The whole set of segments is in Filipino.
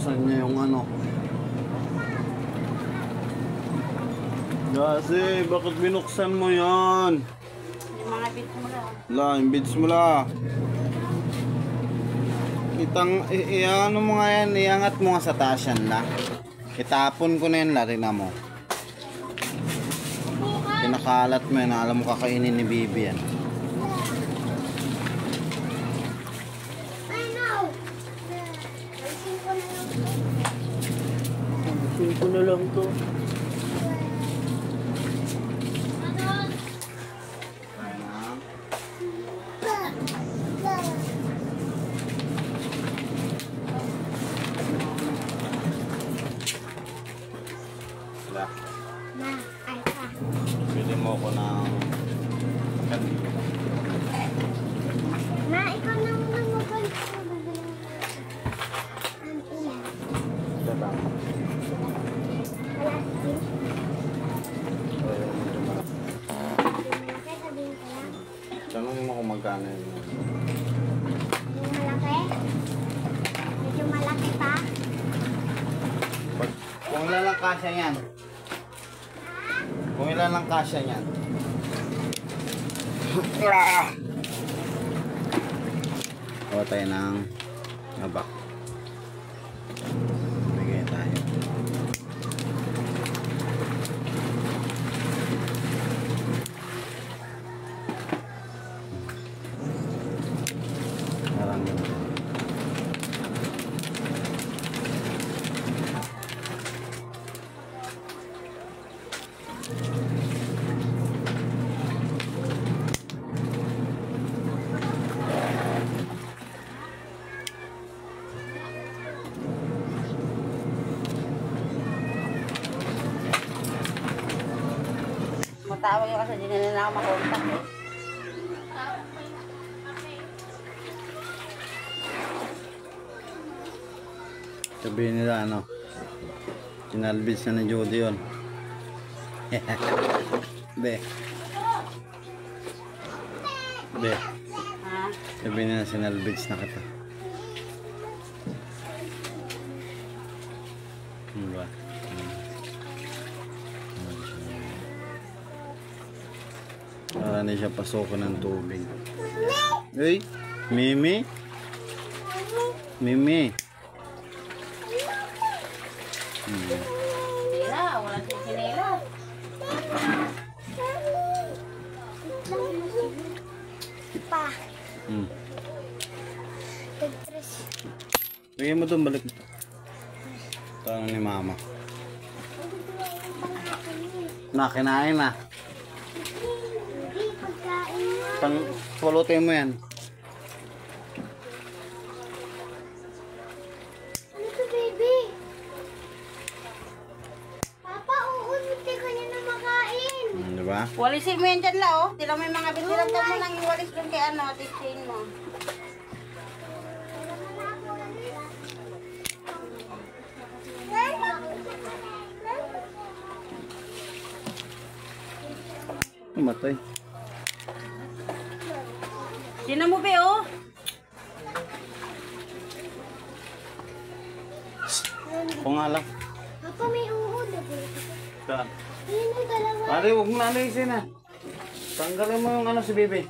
binuksan niya yung ano. Kasi, bakit binuksan mo yan? Yung mga bits mo lang. La, yung bids mo la. Ano mo nga yan, iangat mo nga sa taas yan la. Itapon ko na yan la, rin mo. Pinakalat mo yan, alam mo kakainin ni Bibi yan. Alisin ko na lang to. Bili mo ko ng Ma, ikaw na muna mag-call. diba? Tanong mo kung magkano yun. Yung malaki? Medyo malaki pa? Kung ilan lang kasya yan. Kung ilan lang kasya yan. Gawa tayo ng nabak. Bigay tayo. Parang ganun. Matawag yung kasi hindi na ako makontak eh. Sabihin nila ano, sinalbis na ni Judy yun. Be. Be. Ha? Sabihin nila sinalbis na kita. Diba? Para hindi siya pasoko ng tubig. Hey, Mimi? Mimi? Hindi na, walang sisinila. Pa. Bigyan mo doon, balik mo. Tanong ni Mama. Kinain na. Hindi, pagkain na. Pulutin mo yan. Ano to, baby? Papa, uulit ka niya na makain. Diba? Walisin mo yan dyan la oh. Tila mo yung mga bitilang ka mo nang iwalis doon kay ano, tisin mo. Matay. Sino mo be oh? Kung nga lang. Papa, may uod. Saan? Ayun yung dalawa. Pare, huwag mo na alisin na. Tanggalin mo yung ano si Bibi.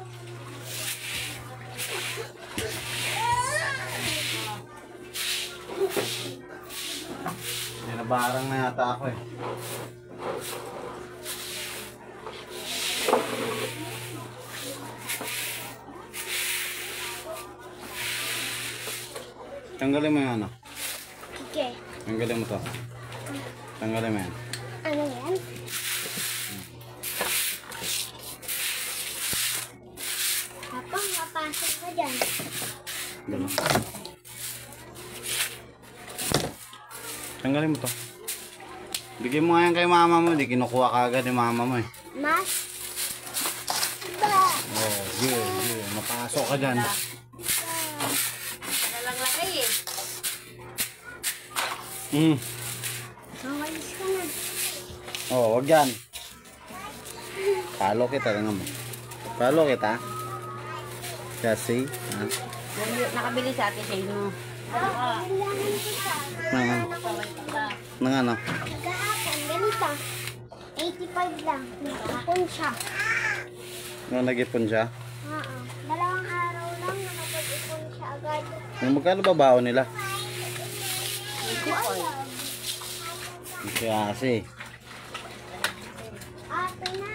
Nabarang na yata ako eh. Tanggalin mo yung ano. Okay. Tanggalin mo to. Tanggalin mo yan. Ano yan? Papa, mapasok ka dyan. Ganun. Tanggalin mo to. Bigyan mo nga yan kay mama mo. Di kinukuha ka agad ni mama mo eh. Mas? Ba? Oh, yeah. Mapasok ka dyan. Talagang laki eh. Mawalis ka na. Oh, wag yan. Palo kita. Tingnan mo. Palo kita. Kasi, ha? Nakabili sa atin sa inyo. Kailangan ko siya. Mga ano? Nag-aapon, ganito. 85 lang. Nag-aapon siya. Nung nag-ipon siya? Oo. Dalawang araw lang nakapag-ipon siya agad. Yung magkano ba baon nila? Hindi ko alam. Kaya kasi. Ate na.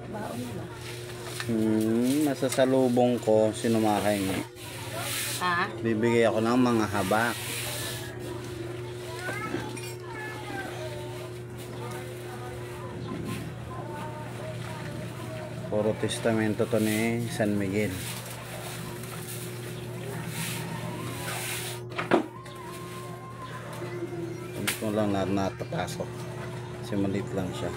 Baon nila. Masasalubong ko, sino makahingi? Ha? Bibigay ako ng mga habak. Puro testamento to ni San Miguel. Ito lang natapasok. Kasi maliit lang siya.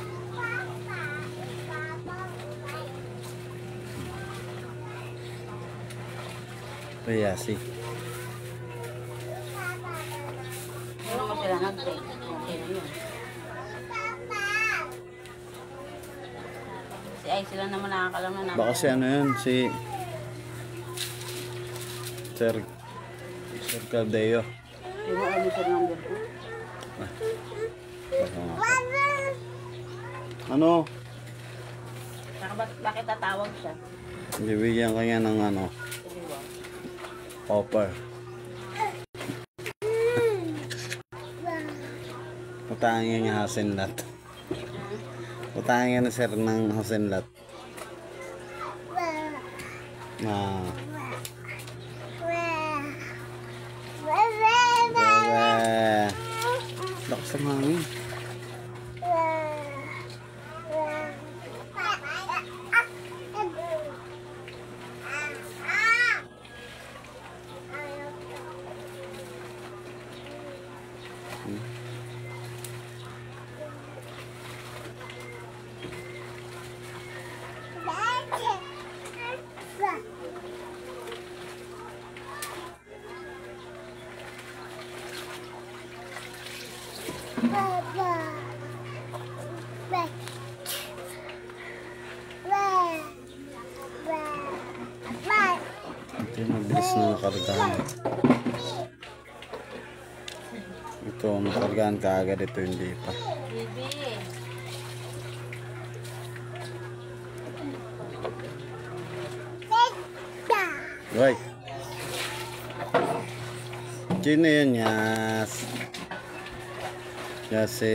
Kaya si. Ano ko sila nag-take? Okay na yun. Si ay sila naman nakakalam na namin. Baka si ano yun, si Sir Caldeo. Yung ano sa number ko. Ano? Bakit tatawag siya? Bibigyan kanya ng ano, Sige ba? offer. Utangin niya Hasenlat. Utangin na sir ng Hasenlat. Ah. Lakas ng hangin. Ito yung mabilis na nakargaan. Ito, nakargaan ka agad. Ito hindi pa. Bibi. Hoy! Sino yun, Yas? Kasi...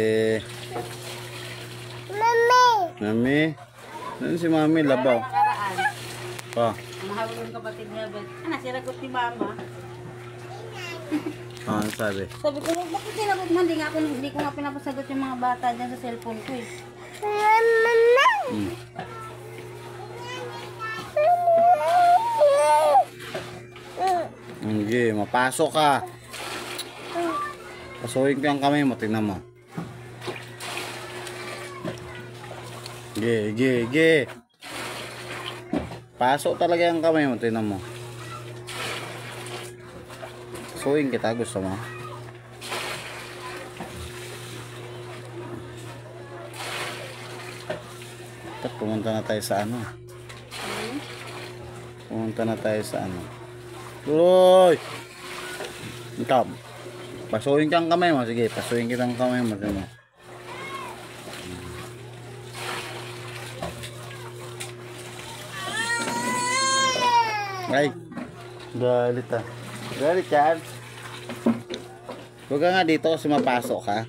Mami? Ano si Mami? Labaw. Nakaraan. Pa. Ang mahawag ng kapatid niya, Bet. Ano, sinagot ni Mama. Ano sabi? Sabi ko, bakit sinagot mo? Hindi ko nga pinapasagot yung mga bata dyan sa cellphone ko eh. Hindi, mapasok ka. Pasuhin ko yung kamay mo, tingnan mo. Ge. Pasok talaga yung kamay mo, tingnan mo. Pasuhin kita, gusto mo? Pumunta na tayo sa ano. Pumunta na tayo sa ano. Uy! Ito. Pasuhin kang kamay mo. Sige, pasuhin kitang kamay mo. Sige. Ay! Galit ah. Galit yan. Huwag ka nga dito kasi mapasok ka.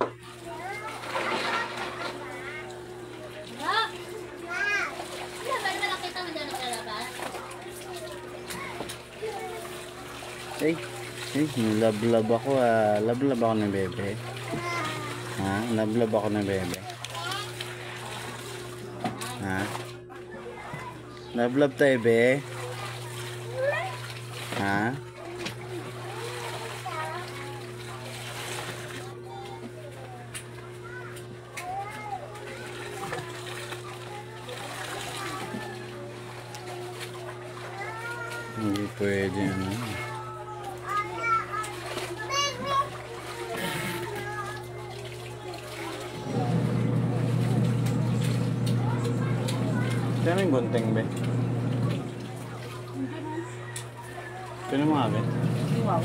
Lablab ako ah. Lablab ako ng bebe. Ha? Lablab ako ng bebe. Ha? Lablab tayo be. Ha? Hindi pwede ano. Saan yung gunting be? Pwede mo agad. Wow.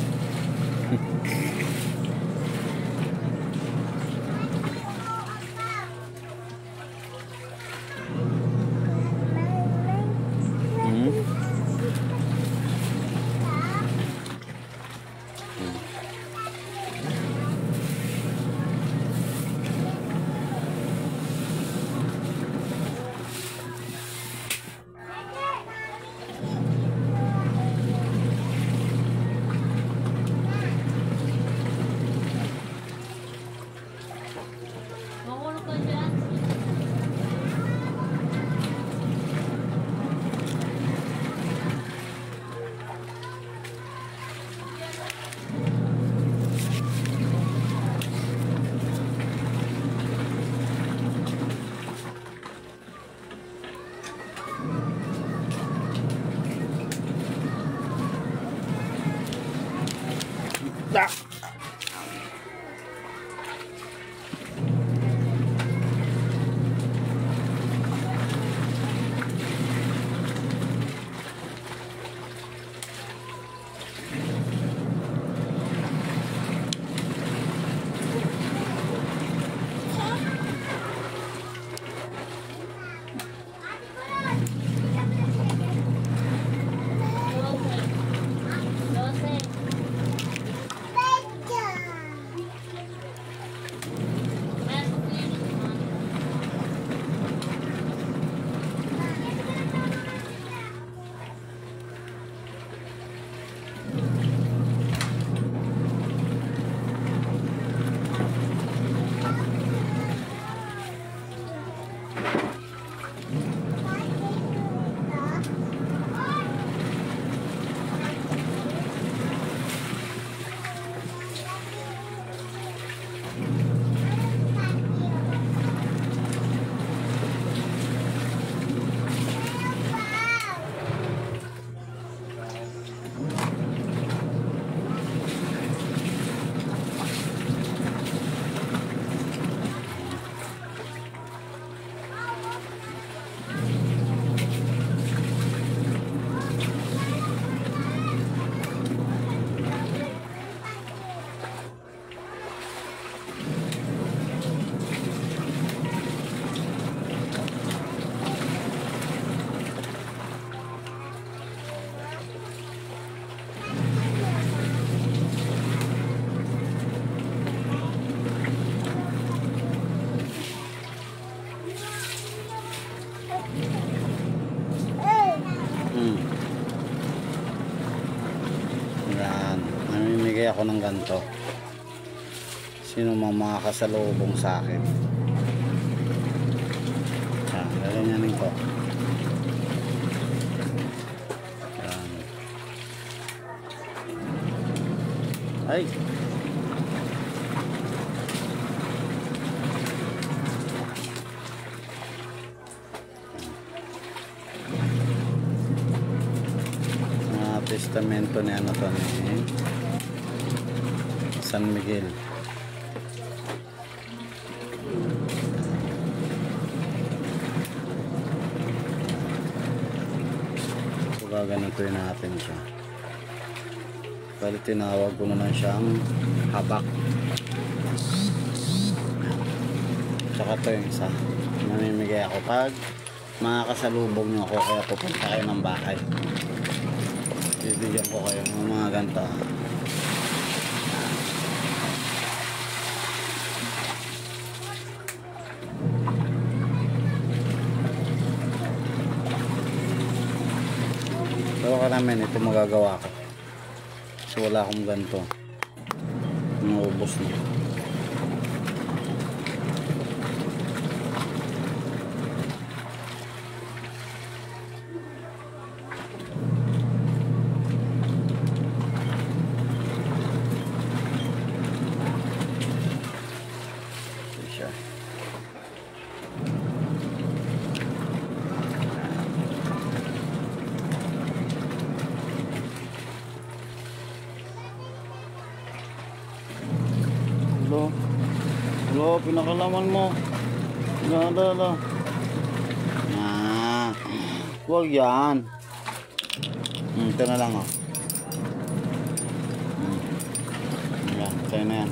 Da! Yan, namimigay ako ng ganito. Sino mang makakasalubong sa akin. Yan, gaganyanin ko. Yan. Ay! Testamento ni ano to ni San Miguel. So gaganituin natin siya. Bali tinawag ko na lang siyang habak. Saka to yung isa. Namimigay ako pag makakasalubong nyo ako kaya pupunta kayo ng bahay. Bibigyan ko kayo ng mga ganito. Pero karamihan ito magagawa ko. Kasi wala akong ganito. Naubos na. Hello, pinakalaman mo. Ganda. Huwag yan. Ito na lang, oh. Sa'yo na yan.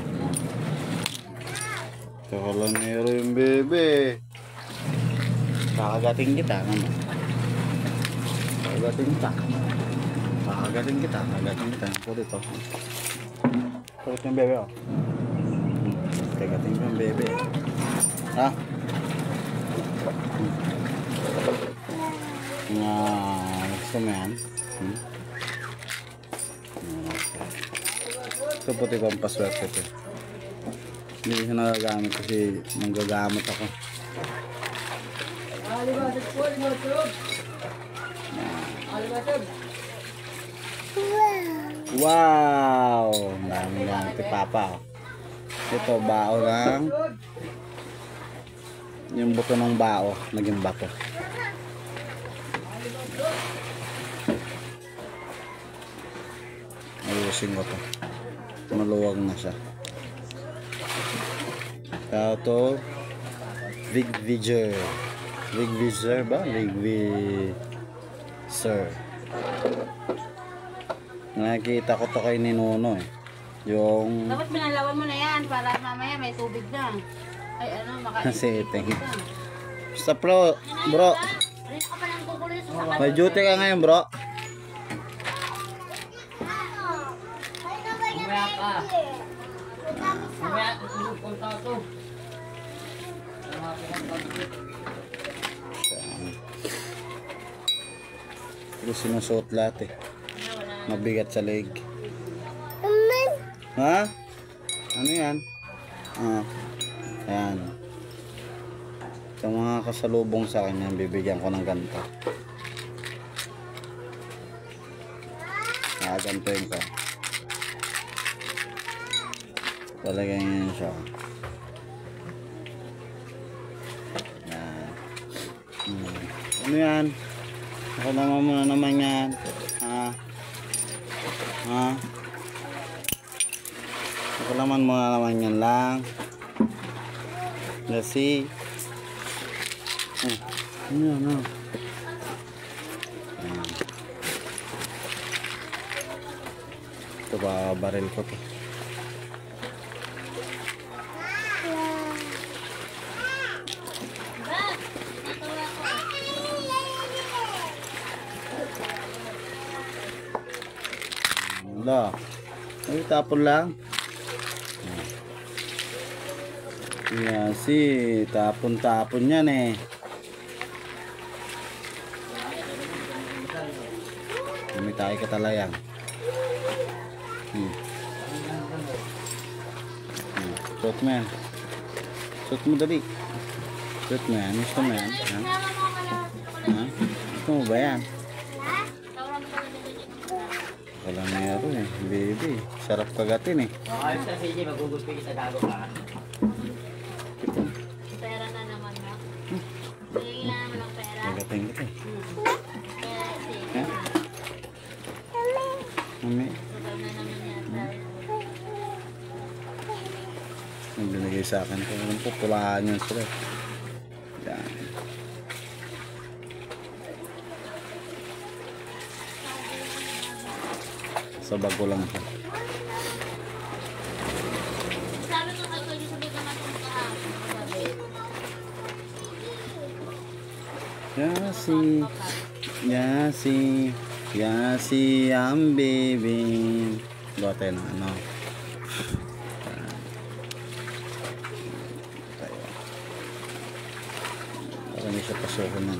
Kakalangero yung bebe. Kakagating kita. Ano? Kakagating kita. Kakagating kita. Kakagating kita. Kulit oh. Kulit yung bebe oh. Kakagating yung bebe. Ha? Gusto mo yan? Ito puti pang paswerte ito. Hindi ko siya nagagamit kasi manggagamot ako. Wow! Ang dami gamit ni Papa. Ito, bao lang. Yung buto ng bao, naging bato. Ayusin ko to. Maluwag na siya. Ito, Vigvisor. Vigvisor ba? Vigvisor. Nakikita ko to kay Ninuno eh. Yung... Dapat binalawan mo na yan para mamaya may tubig na. Ay ano, setting. Basta bro, may duty ka ngayon bro. Mamaya ka. Mamaya, punta to. Ito sinusuot lahat eh. Mabigat sa leg. Ha? Ano yan? Ayan. Sa mga kasalubong sa akin yan, bibigyan ko ng ganito. Gantuin ko. Talagyan yan siya. Yan. Ano yan? Ako naman muna naman yan. Ako naman muna naman yan lang. Kasi ano yan? Ito ba baril ko to? Wala. Ay, tapon lang. Yan si tapon-tapon yan eh. Umitay ka talayang. Suot mo yan. Suot mo dali. Suot mo yan. Gusto mo yan. Ha? Gusto mo ba yan? Walang meron eh. Baby. Sarap kagatin eh. Ayos na sige, maguguspi kita gago ka. Pera na naman na. Bigyan na naman ng pera. Kagatin kita eh. Pera Ha? Mami. na naman yan. Ang binigay sa akin. Kung pupulaan yun sila. Yan. Sa bago lang siya. Sabi ko kayo yung sabi ka natin Yasi ang baby. Gote na ano. Para hindi siya pasukin na.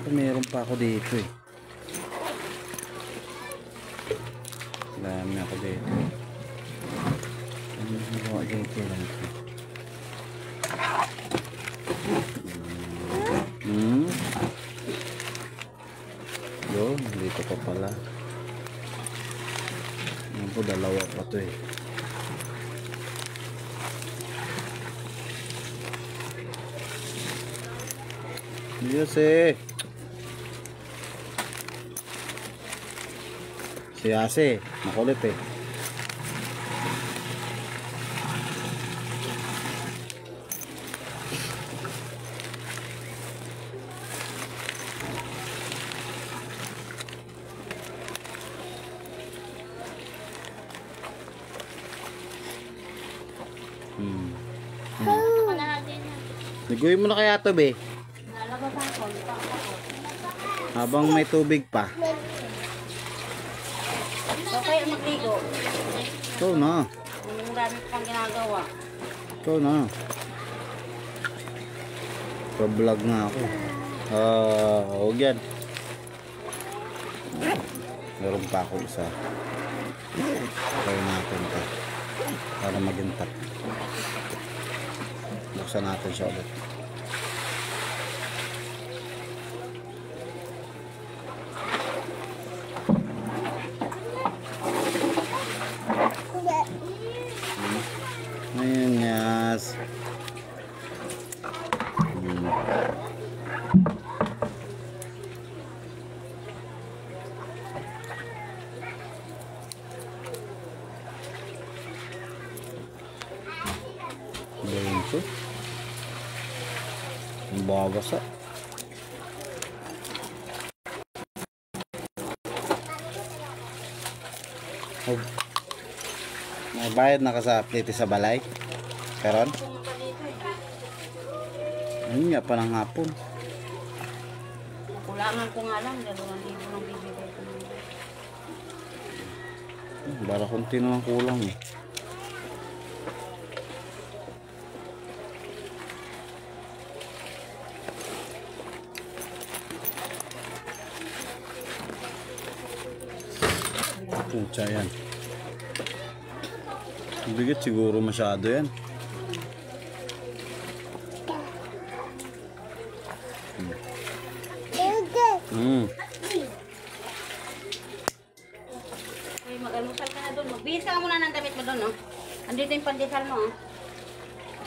Meron pa ako dito eh. Dami ako dito. Ano magawa dito lang ito? Yun, dito pa pala. Ano po, dalawa pa to eh. Yes eh. Si Ase, makulit eh. Liguin mo na kaya to, be. Nalabas ako. Habang may tubig pa. So, kayo magligo. Ikaw na. Ang dami pang ginagawa. Ikaw na. Pa-vlog nga ako. Huwag yan. Meron pa ako isa. Try natin ito. Para magintak. Buksan natin siya ulit. Ayan, yes. Benso. Ang babasa. Oh. May bayad na ka sa plate sa balay. Karon? Ayun nga pa ng hapon. Kulangan ko nga lang. 2,000 ng bibigay ko. Bara konti na lang kulang eh. Pucha yan. Bigat siguro masyado yan. Ay, mag-almusal ka na doon. Magbihis ka muna ng damit mo doon, no? Andito yung pandesal mo, oh.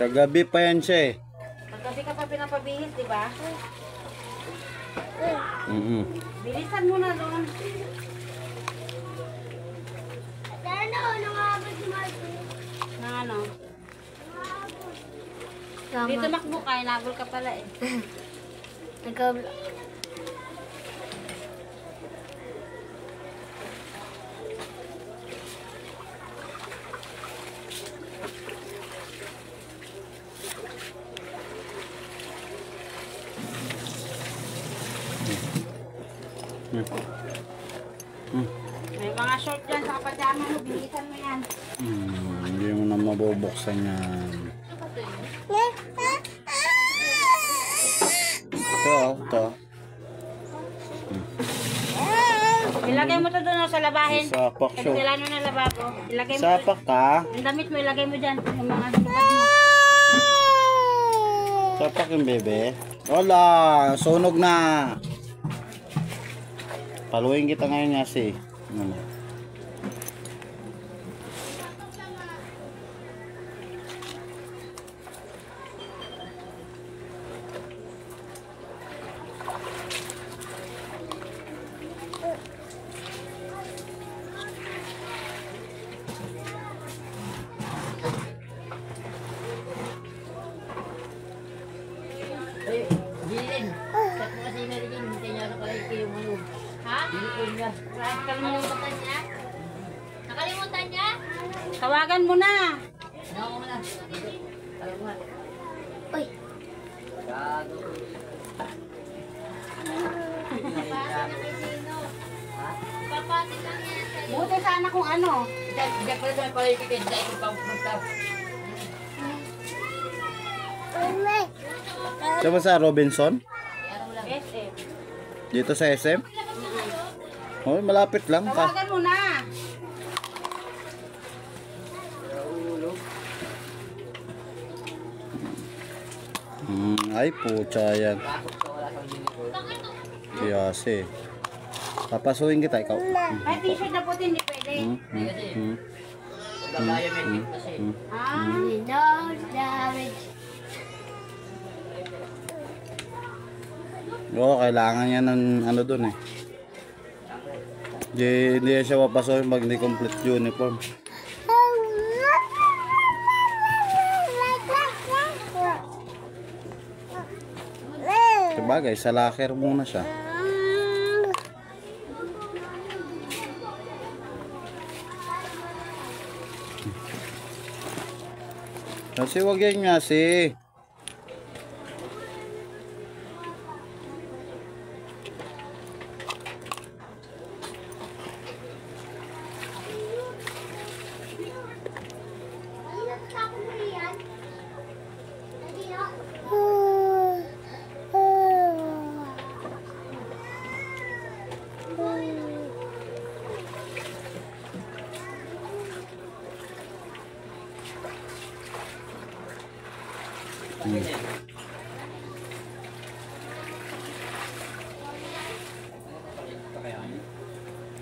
Kagabi pa yan siya eh. Pagkasi ka pa pinapabihis, di ba? Bilisan mo na doon. Na ano? Dito makbo ka, inabol ka pala eh. May mga short dyan sa kapajama mo, bilisan mo yan. Hindi mo na mabubuksan yan. Ito. Ilagay mo to doon sa labahin. Sapak siya. Kailangan na lababo. Ilagay mo. Sapak ka? Yung damit mo, ilagay mo dyan. Yung mga sukat mo. Sapak yung bebe. Wala, sunog na. Paluin kita ngayon kasi. Nakalimutan niya? Nakalimutan niya? Tawagan mo na. Uy. Buti sana kung ano. Siya ba sa Robinson? SM. Dito sa SM? Oh, malapit lang. Tawagan mo na. Ay, pucha yan. Kiyase. Papasuhin kita, ikaw. Ay, t-shirt na puti, hindi pwede. Oo, kailangan yan ng ano dun eh. Hindi siya papasuhin pag hindi complete uniform. Sabagay, sa locker muna siya. Kasi wag yan nga si.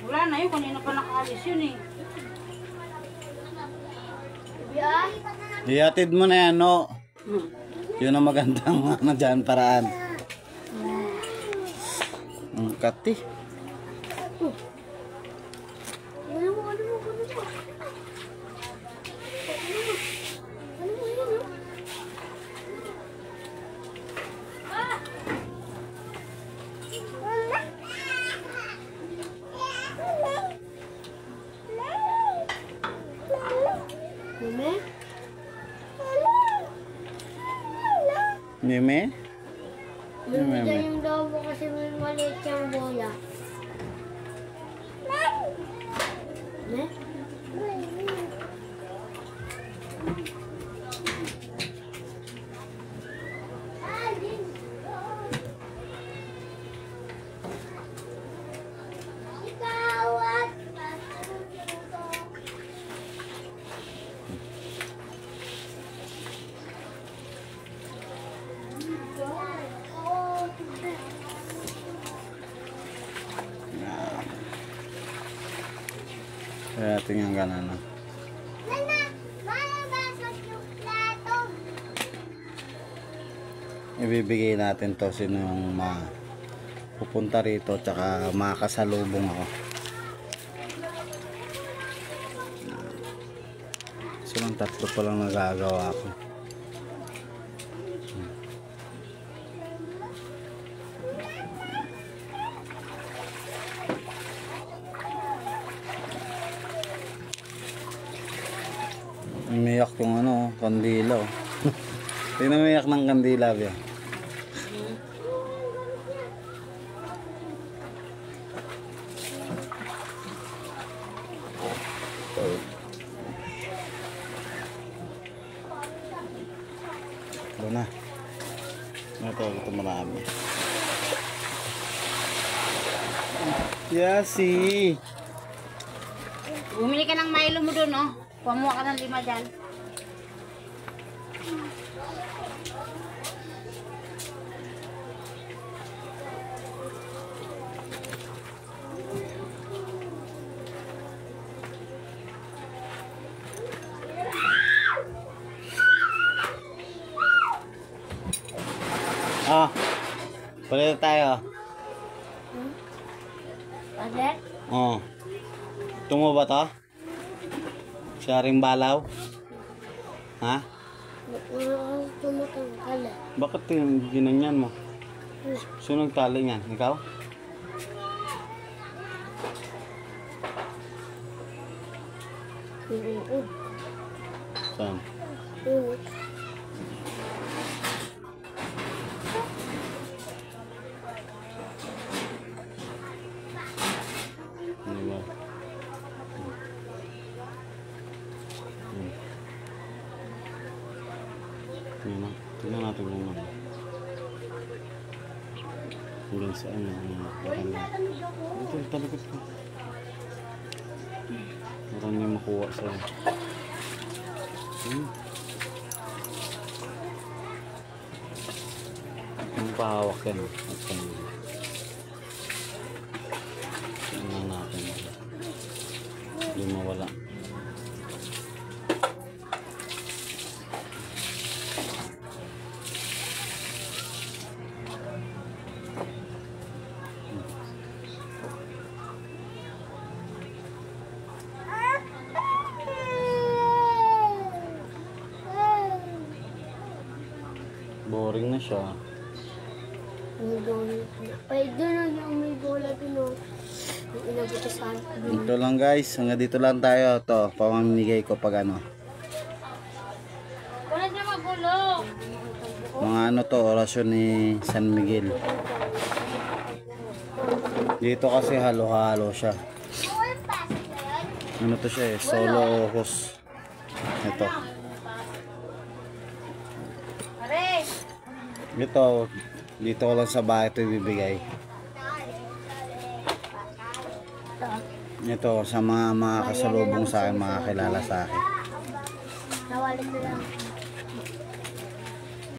Wala na yun, kanina pa nakaalis yun eh. Ihatid mo na yan, no? Yun ang magandang ano dyan, paraan. Ang kati. Meme? Bumigay yung daw mo kasi may maliit yung bola. Ne? Kaya tingnan ka na, no? Ibibigay natin to sino yung pupunta rito tsaka makakasalubong ako. So lang tatlo pa lang nagagawa ko. Umiyak yung ano, kandila. Tingnan umiyak ng kandila, biya. Ito na. Ito marami. Yasi. Bumili ka ng Milo mo dun, oh. Kumuha ka ng 5 dyan. Palit tayo. Palit? Oo. Ito mo ba to? Siya rin balaw? Ha? Tumatangkal eh. Bakit yung ginanyan mo? Sino nagtali niyan? Ikaw? Saan? Ano ba? Tingnan natin kung ano. Hanggang saan na ito, talikot ko. Parang may makuha sa'yo. Ang pahawak yan. At tingnan natin. Hindi mawala. Boring na siya. Ay, doon yung may bola doon. Yung inabutusan. Ito lang guys, hanggang dito lang tayo. Ito, pamamigay ko pag ano. Wala na magulo. Mga ano to, orasyon ni San Miguel. Dito kasi halo-halo siya. Ano to siya eh, solo host. Ito. Ito, dito ko lang sa bahay ito ibibigay. Ito, sa mga kasalubong sa akin, mga kilala sa akin. Nawalit na lang.